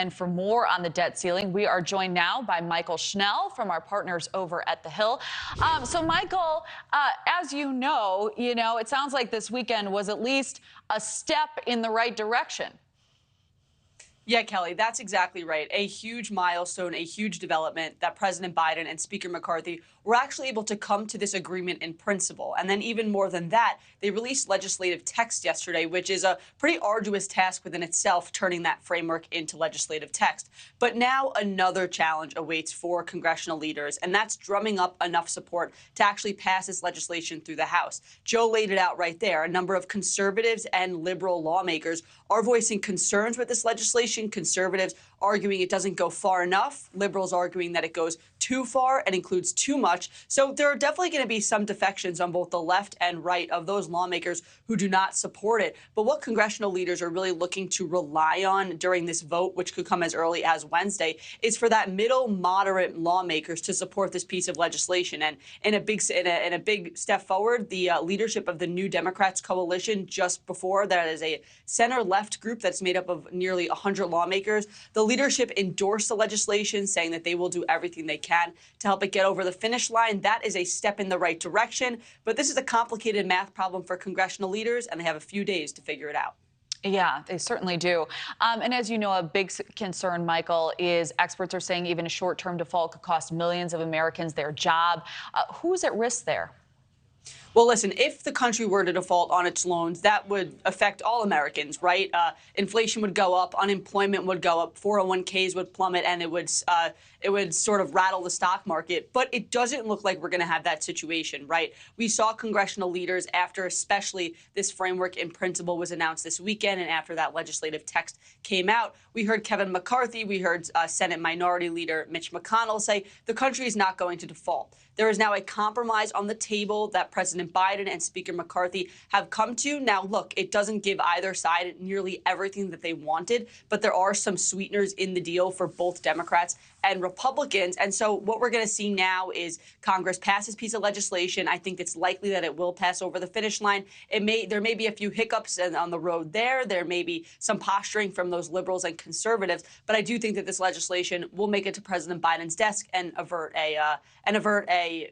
And for more on the debt ceiling, we are joined now by Mychael Schnell from our partners over at The Hill. So, Mychael, as you know, it sounds like this weekend was at least a step in the right direction. Yeah, Kelly, that's exactly right. A huge milestone, a huge development that President Biden and Speaker McCarthy were actually able to come to this agreement in principle. And then even more than that, they released legislative text yesterday, which is a pretty arduous task within itself, turning that framework into legislative text. But now another challenge awaits for congressional leaders, and that's drumming up enough support to actually pass this legislation through the House. Joe laid it out right there. A number of conservatives and liberal lawmakers are voicing concerns with this legislation. Conservatives arguing it doesn't go far enough. Liberals arguing that it goes too far and includes too much. So there are definitely going to be some defections on both the left and right of those lawmakers who do not support it. But what congressional leaders are really looking to rely on during this vote, which could come as early as Wednesday, is for that middle moderate lawmakers to support this piece of legislation. And in a big step forward, the leadership of the New Democrats coalition just before, that is a center left group that's made up of nearly 100 lawmakers. The leadership endorsed the legislation, saying that they will do everything they can to help it get over the finish line. That is a step in the right direction. But this is a complicated math problem for congressional leaders, and they have a few days to figure it out. Yeah, they certainly do. And as you know, a big concern, Mychael, is experts are saying even a short-term default could cost millions of Americans their job. Who's at risk there? Well, listen, if the country were to default on its loans, that would affect all Americans, right? Inflation would go up, unemployment would go up, 401ks would plummet, and it would sort of rattle the stock market. But it doesn't look like we're going to have that situation, right? We saw congressional leaders after especially this framework in principle was announced this weekend, and after that legislative text came out, we heard Kevin McCarthy, we heard Senate Minority Leader Mitch McConnell say the country is not going to default. There is now a compromise on the table that President Biden and Speaker McCarthy have come to. Now, look, it doesn't give either side nearly everything that they wanted, but there are some sweeteners in the deal for both Democrats and Republicans. And so what we're going to see now is Congress pass this piece of legislation. I think it's likely that it will pass over the finish line. There may be a few hiccups on the road there. There may be some posturing from those liberals and conservatives. But I do think that this legislation will make it to President Biden's desk and avert a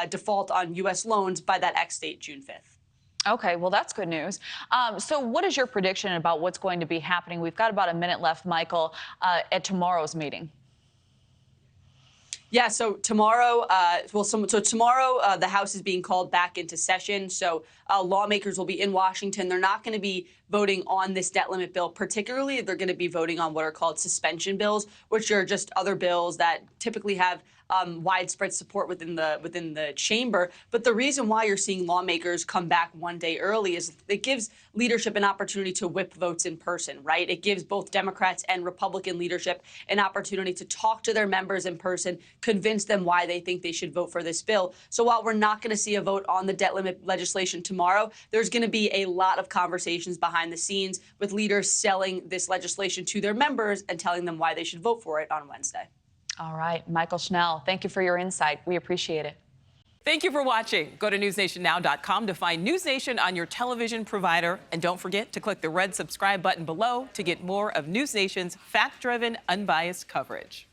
default on U.S. loans by that X date, June 5th. Okay, well, that's good news. So what is your prediction about what's going to be happening? We've got about a minute left, Mychael, at tomorrow's meeting. Yeah, so tomorrow, tomorrow the House is being called back into session. So lawmakers will be in Washington. They're not going to be voting on this debt limit bill particularly. They're going to be voting on what are called suspension bills, which are just other bills that typically have widespread support within the chamber. But the reason why you're seeing lawmakers come back one day early is it gives leadership an opportunity to whip votes in person, right? It gives both Democrats and Republican leadership an opportunity to talk to their members in person, convince them why they think they should vote for this bill. So while we're not going to see a vote on the debt limit legislation tomorrow, there's going to be a lot of conversations behind the scenes with leaders selling this legislation to their members and telling them why they should vote for it on Wednesday. All right, Mychael Schnell, thank you for your insight. We appreciate it. Thank you for watching. Go to newsnationnow.com to find NewsNation on your television provider. And don't forget to click the red subscribe button below to get more of NewsNation's fact-driven, unbiased coverage.